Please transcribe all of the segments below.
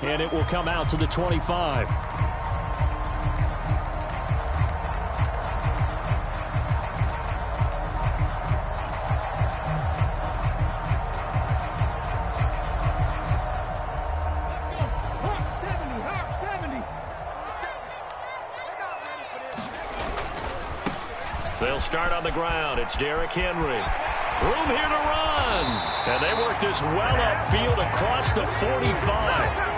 and it will come out to the 25. They'll start on the ground. It's Derrick Henry. Room here to run. And they work this well upfield across the 45.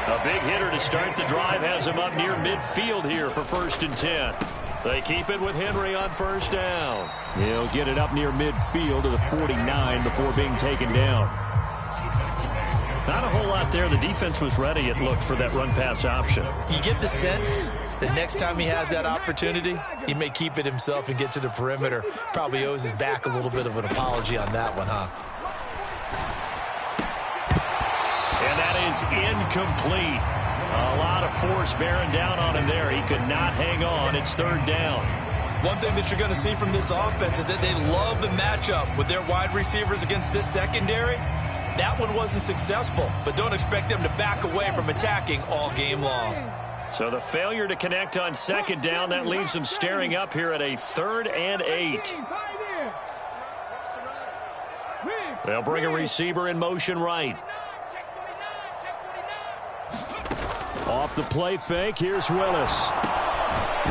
A big hitter to start the drive has him up near midfield here for 1st and 10. They keep it with Henry on 1st down. He'll get it up near midfield to the 49 before being taken down. Not a whole lot there. The defense was ready, it looked, for that run-pass option. You get the sense that next time he has that opportunity, he may keep it himself and get to the perimeter. Probably owes his back a little bit of an apology on that one, huh? And that is incomplete. A lot of force bearing down on him there. He could not hang on. It's 3rd down. One thing that you're going to see from this offense is that they love the matchup with their wide receivers against this secondary. That one wasn't successful, but don't expect them to back away from attacking all game long. So the failure to connect on 2nd down, that leaves them staring up here at a 3rd and 8. They'll bring a receiver in motion right. Off the play fake, here's Willis.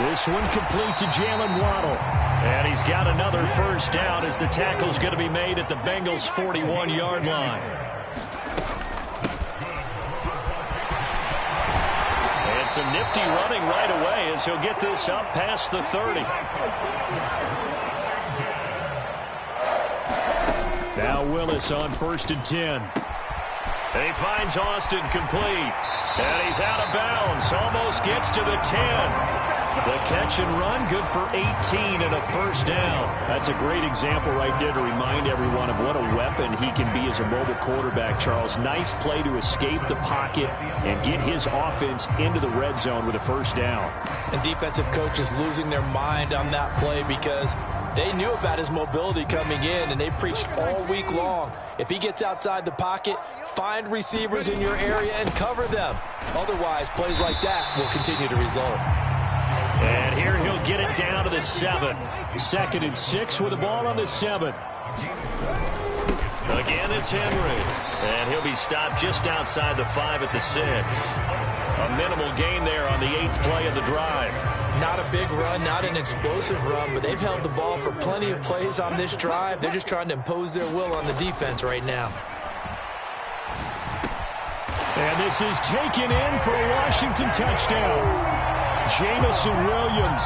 This one complete to Jalen Waddle. And he's got another 1st down as the tackle's going to be made at the Bengals' 41-yard line. And some nifty running right away as he'll get this up past the 30. Now Willis on 1st and 10. And he finds Austin complete. And he's out of bounds. Almost gets to the 10. The catch and run, good for 18 and a 1st down. That's a great example right there to remind everyone of what a weapon he can be as a mobile quarterback, Charles. Nice play to escape the pocket and get his offense into the red zone with a 1st down. And defensive coaches losing their mind on that play because they knew about his mobility coming in, and they preached all week long. If he gets outside the pocket, find receivers in your area and cover them. Otherwise, plays like that will continue to result. And here he'll get it down to the 7. 2nd and 6 with the ball on the 7. Again, it's Henry. And he'll be stopped just outside the 5 at the 6. A minimal gain there on the 8th play of the drive. Not a big run, not an explosive run, but they've held the ball for plenty of plays on this drive. They're just trying to impose their will on the defense right now. And this is taken in for a Washington touchdown. Jamison Williams,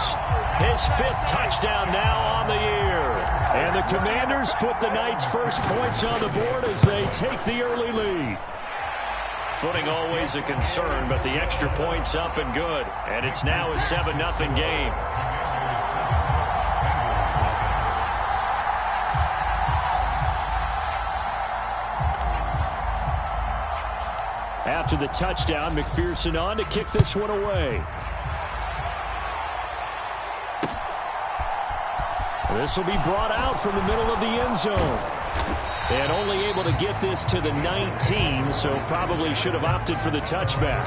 his 5th touchdown now on the year. And the Commanders put the Knights' first points on the board as they take the early lead. Footing always a concern, but the extra point's up and good. And it's now a 7-0 game. After the touchdown, McPherson on to kick this one away. This will be brought out from the middle of the end zone. And only able to get this to the 19, so probably should have opted for the touchback.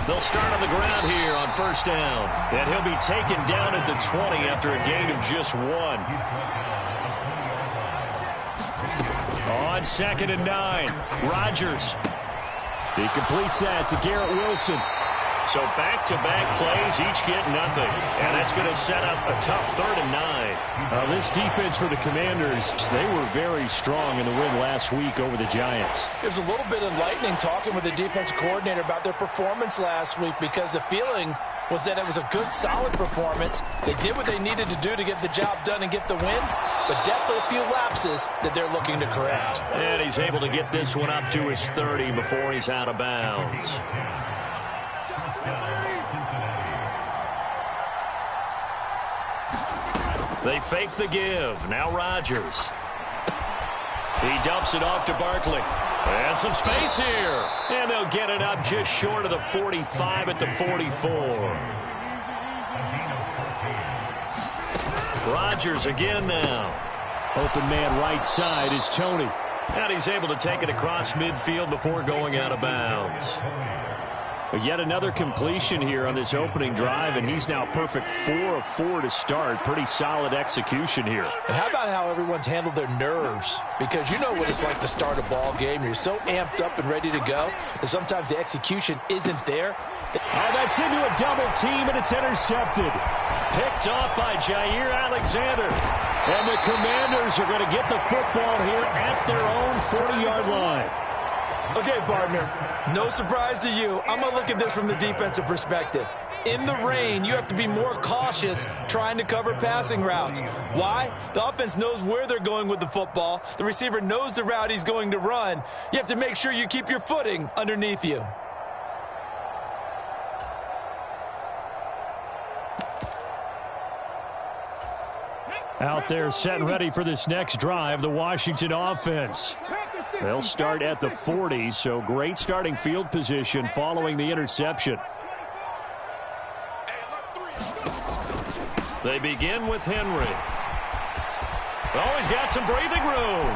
They'll start on the ground here on 1st down. And he'll be taken down at the 20 after a gain of just 1. On 2nd and 9, Rodgers. He completes that to Garrett Wilson. So back-to-back plays, each get nothing. And that's going to set up a tough 3rd and 9. This defense for the Commanders, they were very strong in the win last week over the Giants. It was a little bit enlightening talking with the defensive coordinator about their performance last week because the feeling was that it was a good, solid performance. They did what they needed to do to get the job done and get the win, but definitely a few lapses that they're looking to correct. And he's able to get this one up to his 30 before he's out of bounds. They fake the give. Now Rodgers. He dumps it off to Barkley. And some space here. And they'll get it up just short of the 45 at the 44. Rodgers again now. Open man right side is Tony. And he's able to take it across midfield before going out of bounds. But yet another completion here on this opening drive, and he's now perfect 4 of 4 to start. Pretty solid execution here. And how about how everyone's handled their nerves? Because you know what it's like to start a ball game. You're so amped up and ready to go, and sometimes the execution isn't there. Oh, that's into a double team, and it's intercepted. Picked off by Jair Alexander. And the Commanders are going to get the football here at their own 40-yard line. Okay, partner, no surprise to you. I'm going to look at this from the defensive perspective. In the rain, you have to be more cautious trying to cover passing routes. Why? The offense knows where they're going with the football. The receiver knows the route he's going to run. You have to make sure you keep your footing underneath you. Out there set and ready for this next drive, the Washington offense. They'll start at the 40, so great starting field position following the interception. They begin with Henry. Oh, he's got some breathing room.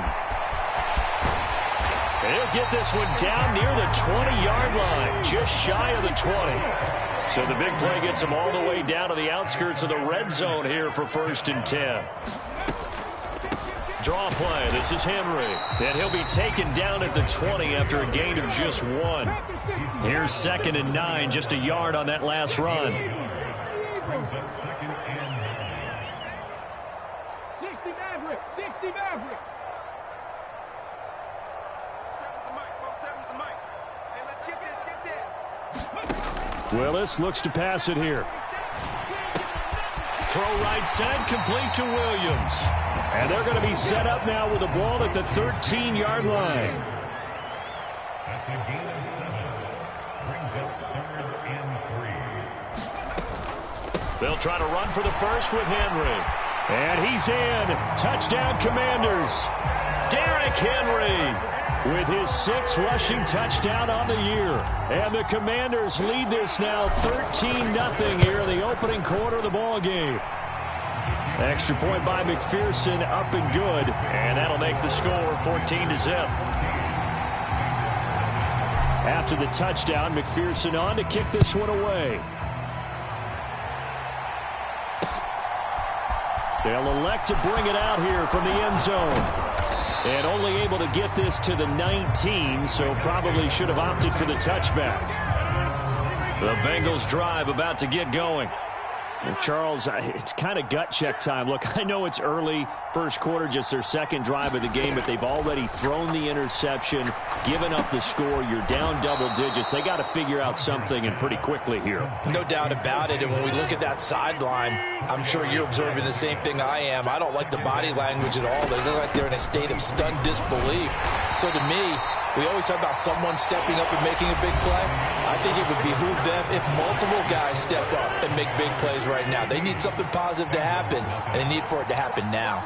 He'll get this one down near the 20-yard line, just shy of the 20. So the big play gets him all the way down to the outskirts of the red zone here for 1st and 10. Draw play. This is Henry. And he'll be taken down at the 20 after a gain of just 1. Here's 2nd and 9, just a yard on that last run. 60 Maverick. Willis looks to pass it here. Throw right side, complete to Williams. And they're going to be set up now with the ball at the 13-yard line. That's a gain of 7. Brings up 3rd and 3. They'll try to run for the first with Henry. And he's in. Touchdown, Commanders. Derrick Henry with his 6th rushing touchdown on the year. And the Commanders lead this now 13-0 here in the opening quarter of the ball game. Extra point by McPherson, up and good. And that'll make the score 14-0. After the touchdown, McPherson on to kick this one away. They'll elect to bring it out here from the end zone. And only able to get this to the 19, so probably should have opted for the touchback. The Bengals drive about to get going. Well, Charles, it's kind of gut check time. Look, I know it's early, first quarter, just their 2nd drive of the game, but they've already thrown the interception, given up the score. You're down double digits. They got to figure out something, and pretty quickly here. No doubt about it, and when we look at that sideline, I'm sure you're observing the same thing I am. I don't like the body language at all. They look like they're in a state of stunned disbelief. So to me, we always talk about someone stepping up and making a big play. I think it would behoove them if multiple guys step up and make big plays right now. They need something positive to happen, and they need for it to happen now.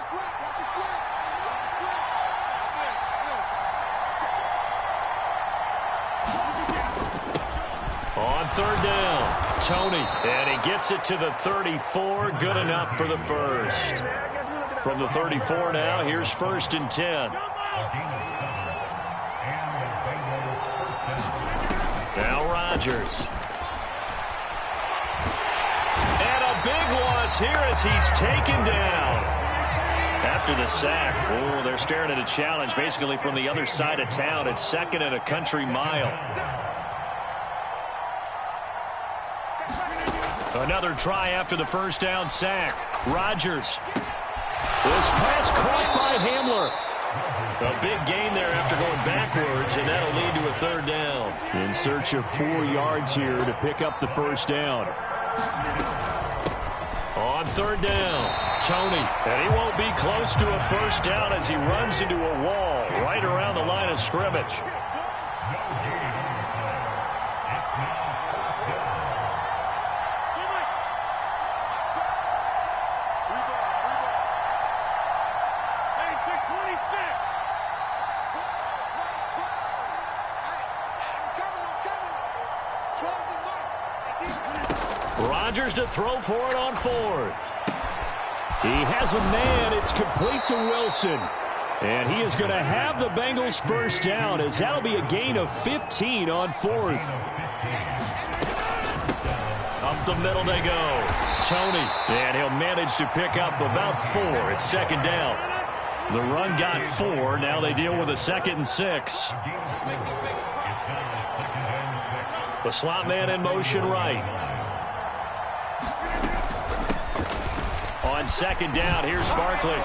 On 3rd down, Tony. And he gets it to the 34. Good enough for the first. From the 34 now, here's 1st and 10. Now Rodgers. And a big loss here as he's taken down. After the sack, oh, they're staring at a challenge basically from the other side of town. It's 2nd and a country mile. Another try after the first down sack. Rodgers. This pass caught by Hamler. A big gain there after going backwards, and that'll lead to a 3rd down. In search of 4 yards here to pick up the first down. On 3rd down, Tony. And he won't be close to a first down as he runs into a wall right around the line of scrimmage. Rodgers to throw for it on 4th. He has a man. It's complete to Wilson. And he is going to have the Bengals first down, as that'll be a gain of 15 on 4th. Up the middle they go. Tony, and he'll manage to pick up about 4. It's 2nd down. The run got 4. Now they deal with a 2nd and 6. The slot man in motion right. On 2nd down, here's Barkley.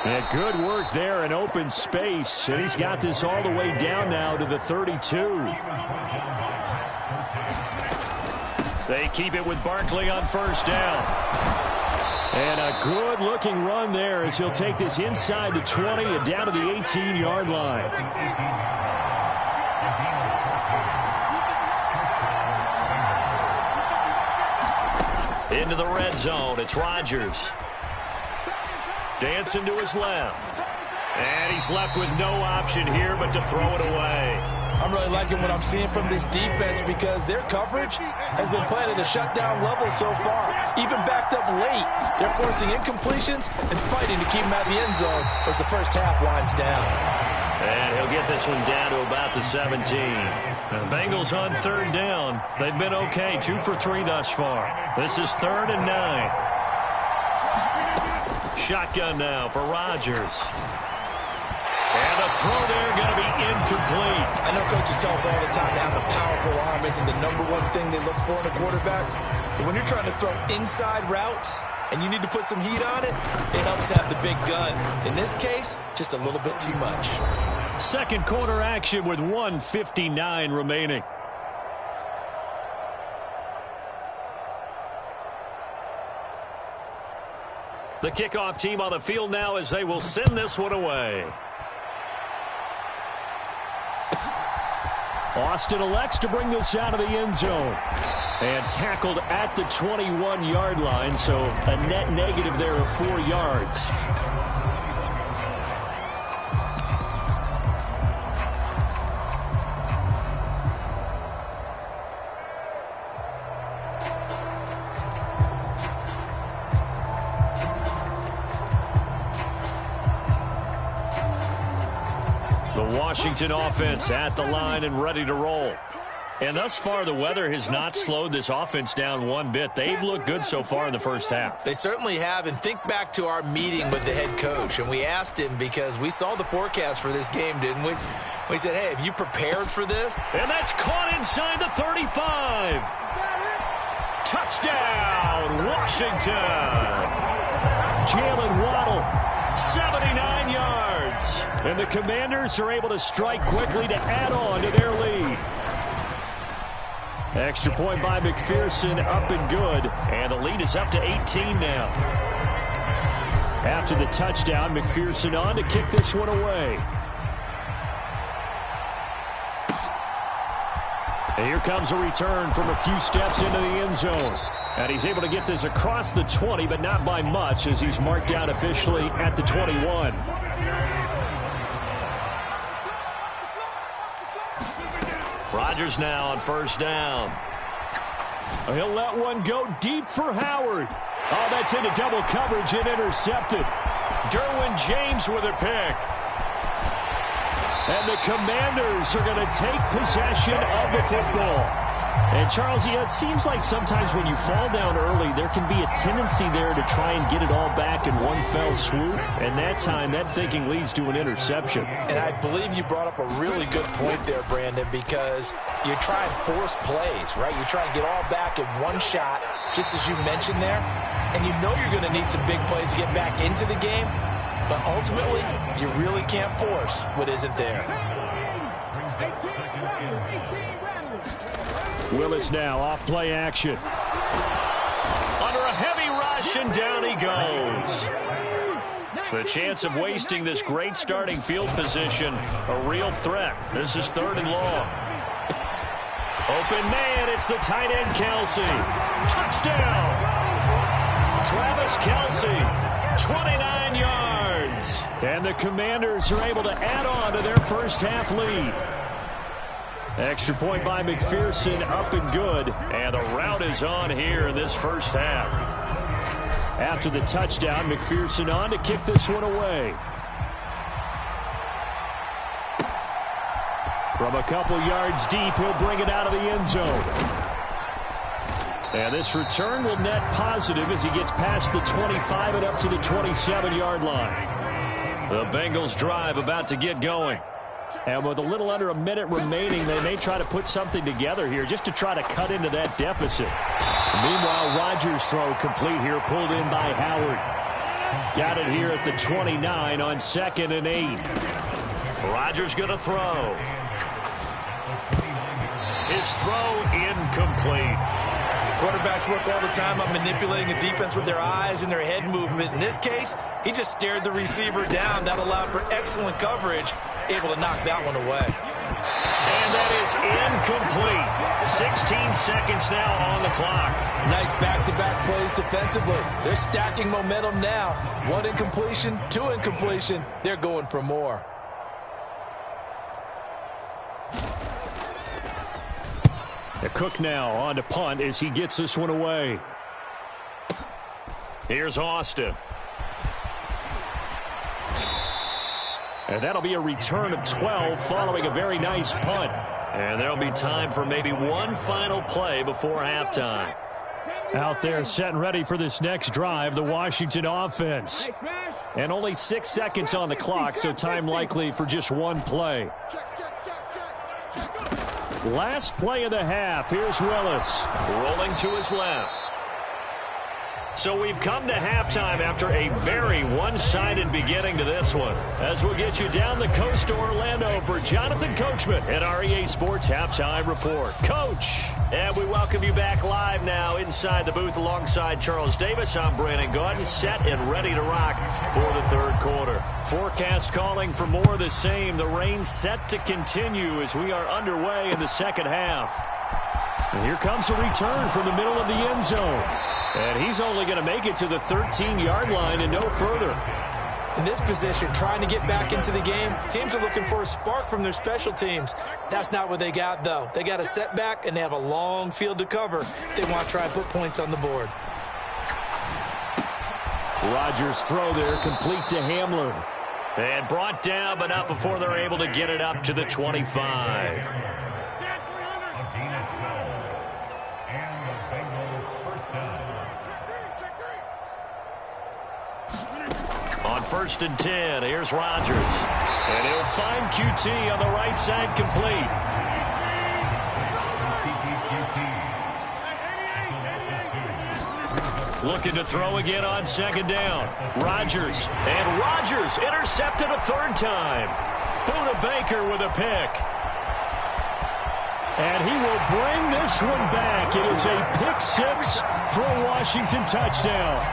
And good work there in open space. And he's got this all the way down now to the 32. They keep it with Barkley on 1st down. And a good-looking run there as he'll take this inside the 20 and down to the 18-yard line. Into the red zone. It's Rodgers. Dancing to his left. And he's left with no option here but to throw it away. I'm really liking what I'm seeing from this defense because their coverage has been playing at a shutdown level so far. Even backed up late, they're forcing incompletions and fighting to keep them at the end zone as the first half winds down. And he'll get this one down to about the 17. The Bengals on 3rd down. They've been okay, 2 for 3 thus far. This is 3rd and 9. Shotgun now for Rodgers. And the throw there going to be incomplete. I know coaches tell us all the time to have a powerful arm isn't the #1 thing they look for in a quarterback. But when you're trying to throw inside routes and you need to put some heat on it, it helps have the big gun. In this case, just a little bit too much. 2nd quarter action with 1:59 remaining. The kickoff team on the field now as they will send this one away. Austin elects to bring this out of the end zone. And tackled at the 21-yard line, so a net negative there of 4 yards. The Washington offense at the line and ready to roll. And thus far, the weather has not slowed this offense down one bit. They've looked good so far in the first half. They certainly have. And think back to our meeting with the head coach. And we asked him because we saw the forecast for this game, didn't we? We said, hey, have you prepared for this? And that's caught inside the 35. Touchdown, Washington. Jalen Waddle, 79 yards. And the Commanders are able to strike quickly to add on to their lead. Extra point by McPherson, up and good. And the lead is up to 18 now. After the touchdown, McPherson on to kick this one away. And here comes a return from a few steps into the end zone. And he's able to get this across the 20, but not by much, as he's marked out officially at the 21. Rodgers now on 1st down. He'll let one go deep for Howard. Oh, that's into double coverage and intercepted. Derwin James with a pick. And the Commanders are going to take possession of the football. And, Charles, it seems like sometimes when you fall down early, there can be a tendency there to try and get it all back in one fell swoop. And that time, that thinking leads to an interception. And I believe you brought up a really good point there, Brandon, because you try and force plays, right? You try and get all back in one shot, just as you mentioned there. And you know you're going to need some big plays to get back into the game. But ultimately, you really can't force what isn't there. Willis now off play action. Under a heavy rush, and down he goes. The chance of wasting this great starting field position, a real threat. This is 3rd and long. Open man, it's the tight end, Kelsey. Touchdown! Travis Kelsey, 29 yards. And the Commanders are able to add on to their first half lead. Extra point by McPherson, up and good. And the rout is on here in this first half. After the touchdown, McPherson on to kick this one away. From a couple yards deep, he'll bring it out of the end zone. And this return will net positive as he gets past the 25 and up to the 27-yard line. The Bengals drive about to get going. And with a little under a minute remaining, they may try to put something together here just to try to cut into that deficit. Meanwhile, Rodgers' throw complete here, pulled in by Howard. Got it here at the 29 on 2nd and 8. Rodgers going to throw. His throw incomplete. Quarterbacks work all the time on manipulating a defense with their eyes and their head movement. In this case, he just stared the receiver down. That allowed for excellent coverage, able to knock that one away. And that is incomplete. 16 seconds now on the clock. Nice back-to-back plays defensively. They're stacking momentum now. 1 incompletion, 2 incompletion. They're going for more. Cook now on to punt as he gets this one away. Here's Austin. And that'll be a return of 12 following a very nice punt. And there'll be time for maybe one final play before halftime. Out there set and ready for this next drive, the Washington offense. And only 6 seconds on the clock, so time likely for just one play. Last play of the half. Here's Willis. Rolling to his left. So we've come to halftime after a very one-sided beginning to this one. As we'll get you down the coast to Orlando for Jonathan Coachman at our EA Sports Halftime Report. Coach, and we welcome you back live now inside the booth alongside Charles Davis. I'm Brandon Gordon, set and ready to rock for the third quarter. Forecast calling for more of the same. The rain set to continue as we are underway in the second half. And here comes a return from the middle of the end zone. And he's only going to make it to the 13-yard line and no further. In this position, trying to get back into the game, teams are looking for a spark from their special teams. That's not what they got, though. They got a setback, and they have a long field to cover if they want to try and put points on the board. Rodgers' throw there, complete to Hamler. And brought down, but not before they're able to get it up to the 25. On 1st and 10, here's Rodgers. And he'll find QT on the right side, complete. Looking to throw again on 2nd down. Rodgers. And Rodgers intercepted a 3rd time. Buda Baker with a pick. And he will bring this one back. It is a pick 6 for a Washington touchdown.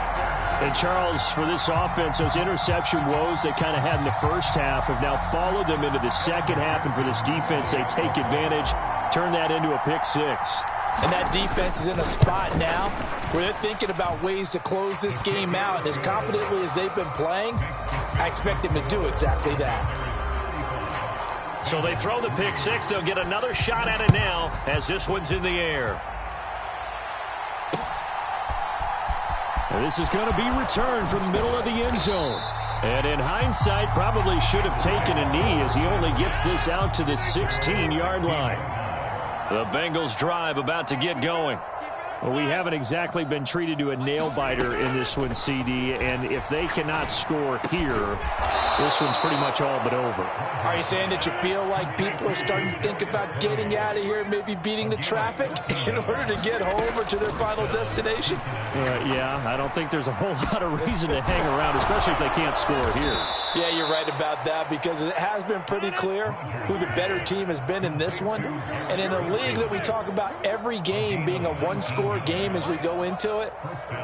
And Charles, for this offense, those interception woes they kind of had in the first half have now followed them into the second half. And for this defense, they take advantage, turn that into a pick 6. And that defense is in a spot now where they're thinking about ways to close this game out. And as confidently as they've been playing, I expect them to do exactly that. So they throw the pick 6. They'll get another shot at it now as this one's in the air. And this is going to be returned from the middle of the end zone. And in hindsight, probably should have taken a knee as he only gets this out to the 16-yard line. The Bengals drive about to get going. Well, we haven't exactly been treated to a nail-biter in this one, CD, and if they cannot score here, this one's pretty much all but over. Are you saying that you feel like people are starting to think about getting out of here and maybe beating the traffic in order to get home or to their final destination? Yeah, I don't think there's a whole lot of reason to hang around, especially if they can't score here. Yeah, you're right about that because it has been pretty clear who the better team has been in this one. And in a league that we talk about every game being a one-score game as we go into it,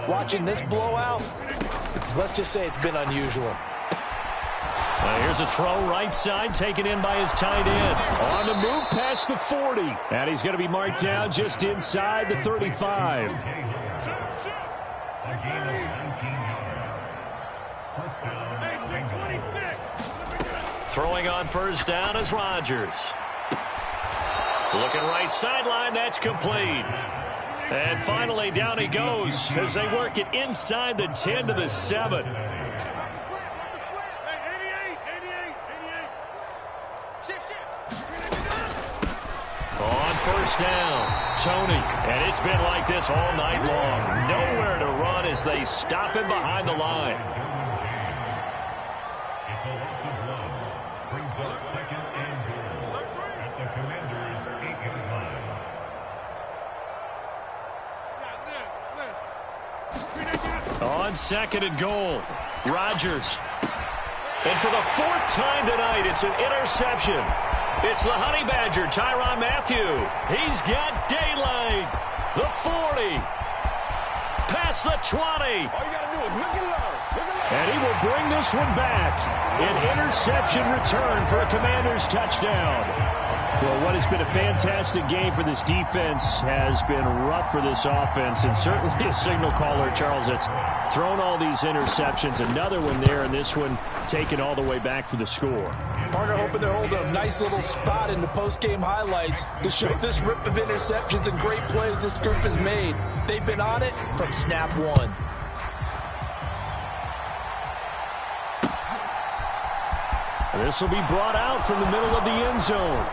watching this blowout, let's just say it's been unusual. Here's a throw right side taken in by his tight end. On the move past the 40. And he's going to be marked down just inside the 35. Throwing on 1st down is Rodgers. Looking right sideline, that's complete. And finally, down he goes as they work it inside the 10 to the 7. On first down, Tony. And it's been like this all night long. Nowhere to run as they stop him behind the line. It's a loss of 1. Brings up second and goal at the Commanders' 8-yard line. On second and goal, Rodgers. And for the 4th time tonight, it's an interception. It's the Honey Badger, Tyrann Mathieu. He's got daylight. The 40. Past the 20. All you got to do is look and learn. And he will bring this one back. An interception return for a Commanders touchdown. Well, what has been a fantastic game for this defense has been rough for this offense, and certainly a signal caller, Charles, that's thrown all these interceptions. Another one there, and this one taken all the way back for the score. Partner hoping they're holding a nice little spot in the post-game highlights to show this rip of interceptions and great plays this group has made. They've been on it from snap one. This will be brought out from the middle of the end zone.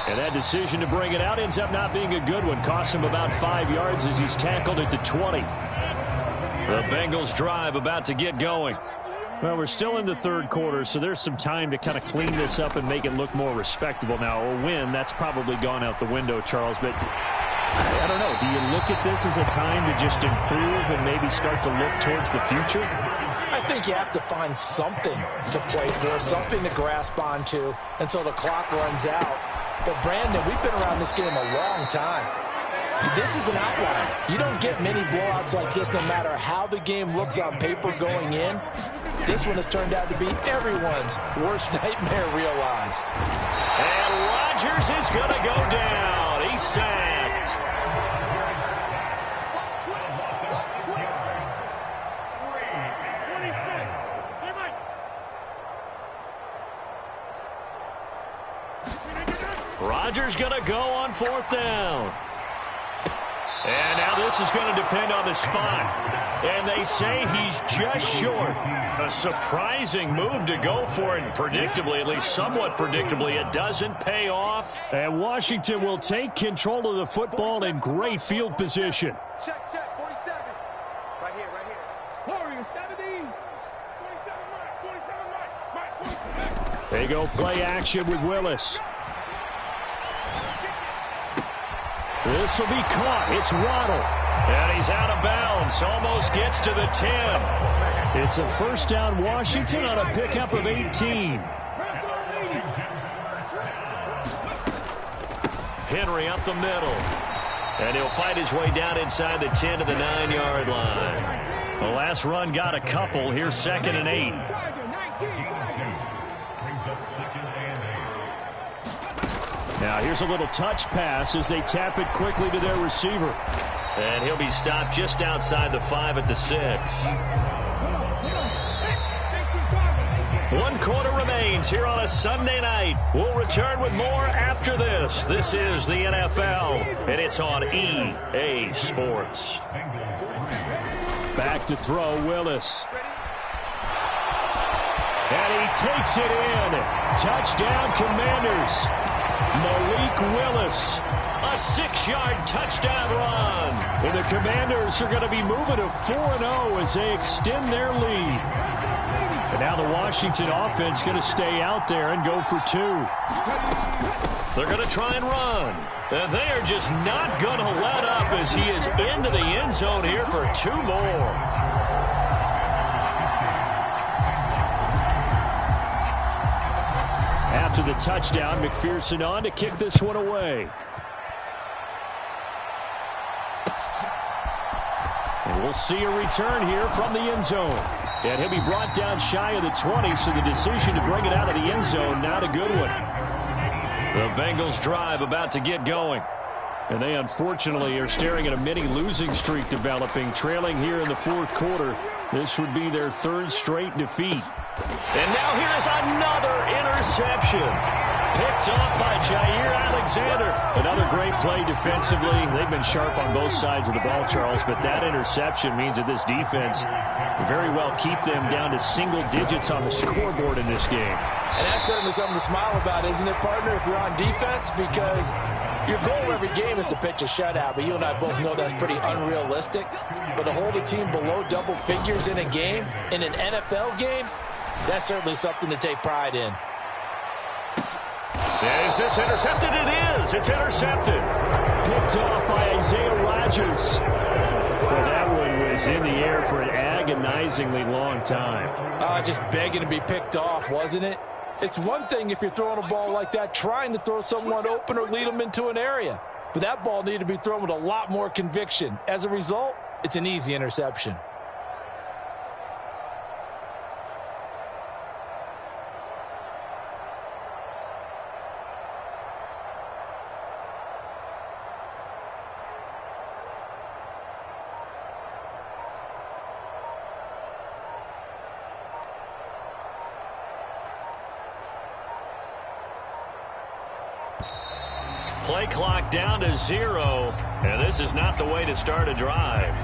And that decision to bring it out ends up not being a good one. Costs him about 5 yards as he's tackled at the 20. The Bengals drive about to get going. Well, we're still in the third quarter, so there's some time to kind of clean this up and make it look more respectable. Now, a win, that's probably gone out the window, Charles, but I don't know. Do you look at this as a time to just improve and maybe start to look towards the future? I think you have to find something to play for, something to grasp onto until the clock runs out. But, Brandon, we've been around this game a long time. This is an outlier. You don't get many blowouts like this no matter how the game looks on paper going in. This one has turned out to be everyone's worst nightmare realized. And Rodgers is going to go down. He's sacked. Rodgers going to go on 4th down. And now this is going to depend on the spot. And they say he's just short. A surprising move to go for it. Predictably, at least somewhat predictably, it doesn't pay off. And Washington will take control of the football in great field position. Check, 47. Right here. Warrior 17. 47, Mike. They go play action with Willis. This will be caught. It's Waddle. And he's out of bounds. Almost gets to the 10. It's a first down Washington on a pickup of 18. Henry up the middle. And he'll fight his way down inside the 10 to the 9-yard line. The last run got a couple. Here's 2nd and 8. Now here's a little touch pass as they tap it quickly to their receiver. And he'll be stopped just outside the 5 at the 6. 1 quarter remains here on a Sunday night. We'll return with more after this. This is the NFL, and it's on EA Sports. Back to throw, Willis. And he takes it in. Touchdown, Commanders. Malik Willis. A 6-yard touchdown run. And the Commanders are going to be moving to 4-0 as they extend their lead. And now the Washington offense going to stay out there and go for 2. They're going to try and run. And they are just not going to let up as he is into the end zone here for 2 more. After the touchdown, McPherson on to kick this one away. And we'll see a return here from the end zone. And he'll be brought down shy of the 20, so the decision to bring it out of the end zone, not a good one. The Bengals drive about to get going. And they unfortunately are staring at a mini losing streak developing, trailing here in the 4th quarter. This would be their 3rd straight defeat. And now here is another interception. picked off by Jair Alexander. Another great play defensively. They've been sharp on both sides of the ball, Charles, but that interception means that this defense very well keep them down to single digits on the scoreboard in this game. And that's certainly something to smile about, isn't it, partner, if you're on defense? Because your goal every game is to pitch a shutout, but you and I both know that's pretty unrealistic. But to hold a team below double figures in a game, in an NFL game, that's certainly something to take pride in. Is this intercepted? It is. It's intercepted. Picked off by Isaiah Rodgers. Well, that one was in the air for an agonizingly long time. Just begging to be picked off, wasn't it? It's one thing if you're throwing a ball like that, trying to throw someone open or lead them into an area. But that ball needed to be thrown with a lot more conviction. As a result, it's an easy interception. Play clock down to 0, and this is not the way to start a drive.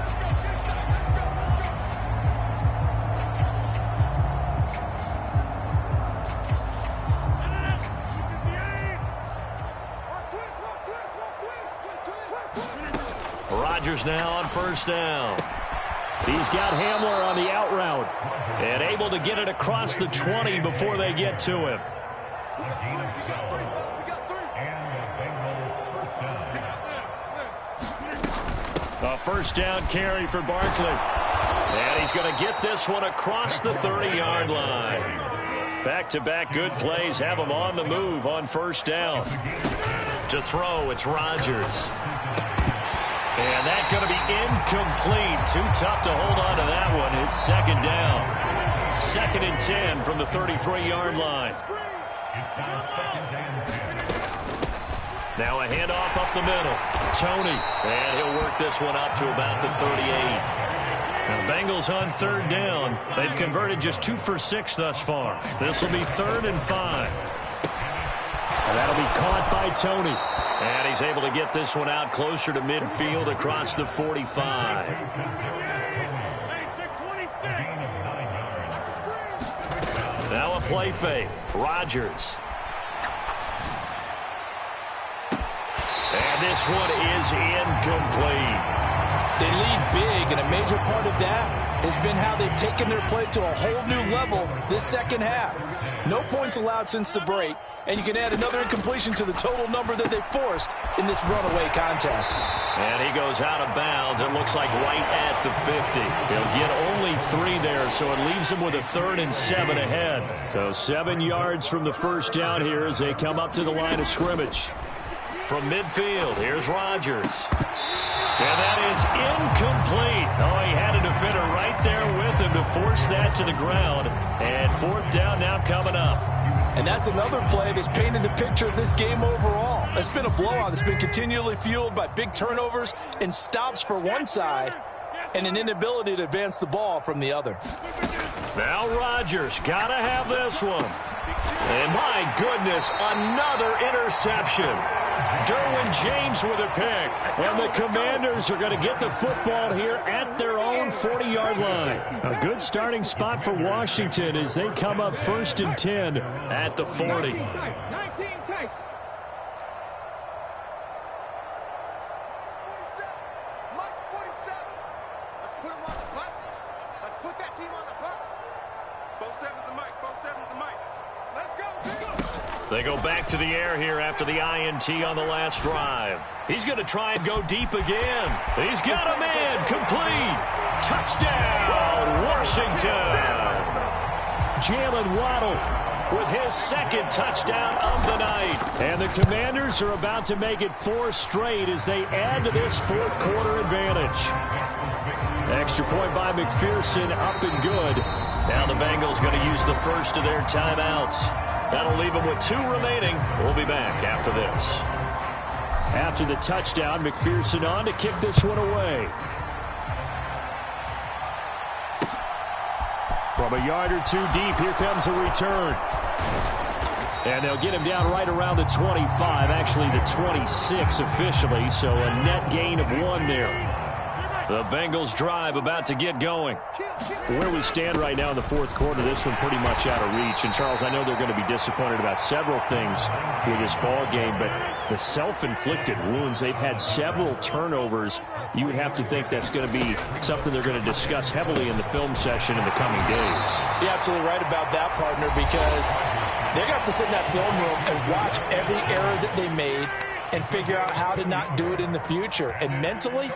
Rodgers now on first down. He's got Hamler on the out route and able to get it across the 20 before they get to him. A first down carry for Barkley. And he's going to get this one across the 30-yard line. Back-to-back good plays have him on the move on first down. To throw, it's Rodgers. And that's going to be incomplete. Too tough to hold on to that one. It's second down. 2nd and 10 from the 33-yard line. Now a handoff up the middle. Tony. And he'll work this one up to about the 38. Now the Bengals on third down. They've converted just 2 for 6 thus far. This will be 3rd and 5. And that'll be caught by Tony. And he's able to get this one out closer to midfield across the 45. Now a play fake. Rodgers. And this one is incomplete. They lead big, and a major part of that has been how they've taken their play to a whole new level this second half. No points allowed since the break, and you can add another incompletion to the total number that they forced in this runaway contest. And he goes out of bounds. It looks like right at the 50. He'll get only 3 there, so it leaves him with a 3rd and 7 ahead. So 7 yards from the first down here as they come up to the line of scrimmage. From midfield, here's Rodgers. And that is incomplete. Oh, he had a defender right there with him to force that to the ground. And 4th down now coming up. And that's another play that's painted the picture of this game overall. It's been a blowout that's been continually fueled by big turnovers and stops for one side and an inability to advance the ball from the other. Now Rodgers, gotta have this one. And my goodness, another interception. Derwin James with a pick. And the Commanders are going to get the football here at their own 40-yard line. A good starting spot for Washington as they come up 1st and 10 at the 40. 19 tight. Mike's 47. Let's put him on the buses. Let's put that team on the bus. Both sevens and Mike. Both sevens and Mike. Let's go. They go back to the air here after the INT on the last drive. He's going to try and go deep again. He's got a man. Complete. Touchdown, Washington. Jalen Waddle with his 2nd touchdown of the night. And the Commanders are about to make it 4 straight as they add to this 4th quarter advantage. Extra point by McPherson, up and good. Now the Bengals going to use the first of their timeouts. That'll leave them with 2 remaining. We'll be back after this. After the touchdown, McPherson on to kick this one away. From a yard or 2 deep, here comes a return. And they'll get him down right around the 25, actually the 26 officially, so a net gain of 1 there. The Bengals drive about to get going. Where we stand right now in the fourth quarter, this one pretty much out of reach. And, Charles, I know they're going to be disappointed about several things with this ball game, but the self-inflicted wounds, they've had several turnovers. You would have to think that's going to be something they're going to discuss heavily in the film session in the coming days. You're absolutely right about that, partner, because they're going to have to sit in that film room and watch every error that they made and figure out how to not do it in the future. And mentally,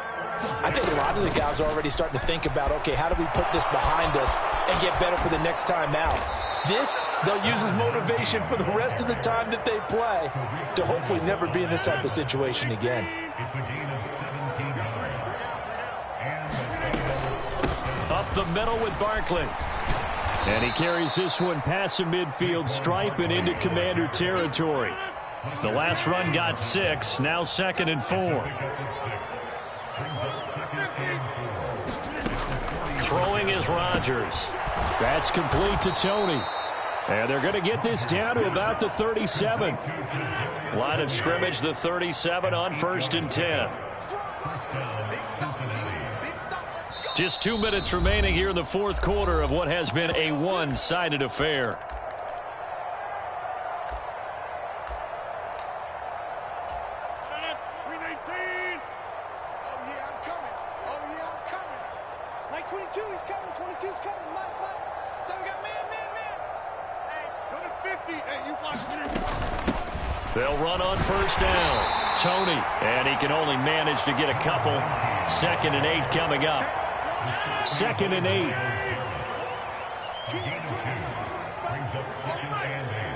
I think a lot of the guys are already starting to think about, okay, how do we put this behind us and get better for the next time out? This, they'll use as motivation for the rest of the time that they play to hopefully never be in this type of situation again. It's a gain of 17 yards. Up the middle with Barkley. And he carries this one past the midfield stripe and into Commander territory. The last run got 6, now 2nd and 4. Throwing is Rodgers. That's complete to Tony. And they're going to get this down to about the 37. Line of scrimmage, the 37 on 1st and 10. Just 2 minutes remaining here in the fourth quarter of what has been a one-sided affair. They'll run on 1st down. Tony, and he can only manage to get a couple. 2nd and 8 coming up. 2nd and 8. Gain of 2 brings up 2nd and 8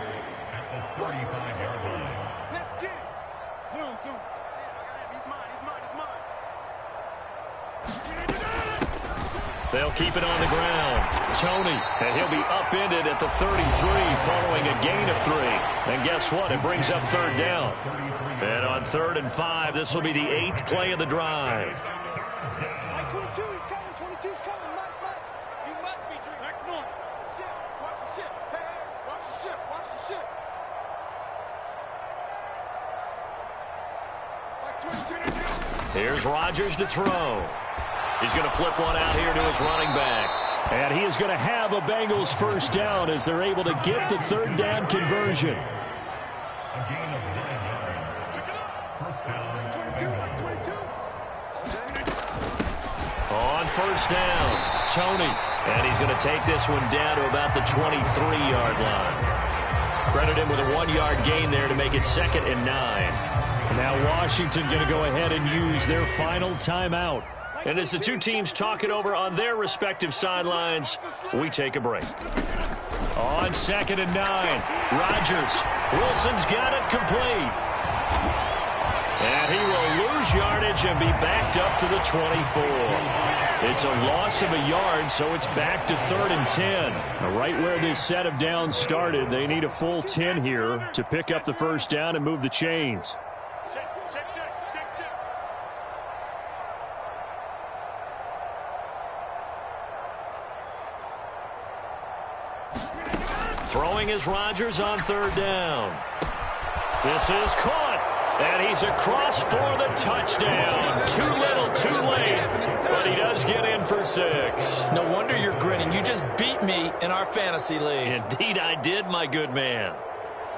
at the 35-yard line. Let's get it. Zoom, zoom. He's mine, he's mine, he's mine. They'll keep it on the ground. Tony, and he'll be upended at the 33 following a gain of 3. And guess what? It brings up 3rd down. And on 3rd and 5, this will be the 8th play of the drive. Mike 22, he's coming. 22's coming. Mike, Mike. You must be drinking. Mike, come on. Ship. Watch the ship. Hey, hey. Watch the ship. Watch the ship. Mike 22. Here's Rodgers to throw. He's going to flip one out here to his running back. And he is going to have a Bengals 1st down as they're able to get the 3rd down conversion. A gain of 9 yards. 1st down. Mike 22. Mike 22. On 1st down, Tony. And he's going to take this one down to about the 23-yard line. Credit him with a 1-yard gain there to make it 2nd and 9. Now Washington going to go ahead and use their final timeout. And as the two teams talk it over on their respective sidelines, we take a break. On 2nd and 9, Rodgers. Wilson's got it complete. And he will lose yardage and be backed up to the 24. It's a loss of a yard, so it's back to 3rd and 10. Now, right where this set of downs started, they need a full 10 here to pick up the 1st down and move the chains. Throwing is Rodgers on 3rd down. This is caught, and he's across for the touchdown. Too little, too late, but he does get in for 6. No wonder you're grinning. You just beat me in our fantasy league. Indeed I did, my good man.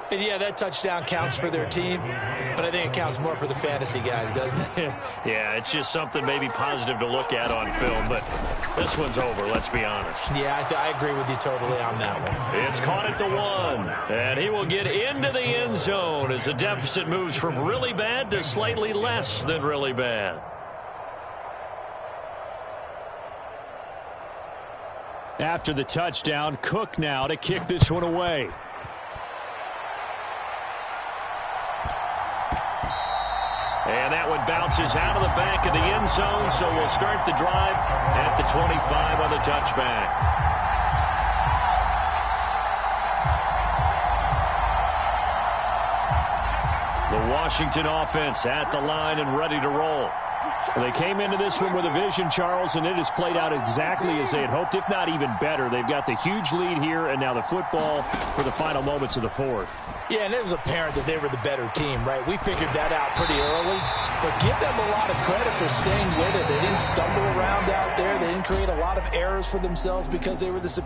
And yeah, that touchdown counts for their team, but I think it counts more for the fantasy guys, doesn't it? Yeah, it's just something maybe positive to look at on film, but this one's over, let's be honest. Yeah, I agree with you totally on that one. It's caught at the 1, and he will get into the end zone as the deficit moves from really bad to slightly less than really bad. After the touchdown, Cook now to kick this one away. And that one bounces out of the back of the end zone, so we'll start the drive at the 25 on the touchback. The Washington offense at the line and ready to roll. Well, they came into this one with a vision, Charles, and it has played out exactly as they had hoped, if not even better. They've got the huge lead here, and now the football for the final moments of the fourth. Yeah, and it was apparent that they were the better team, right? We figured that out pretty early, but give them a lot of credit for staying with it. They didn't stumble around out there. They didn't create a lot of errors for themselves because they were the superior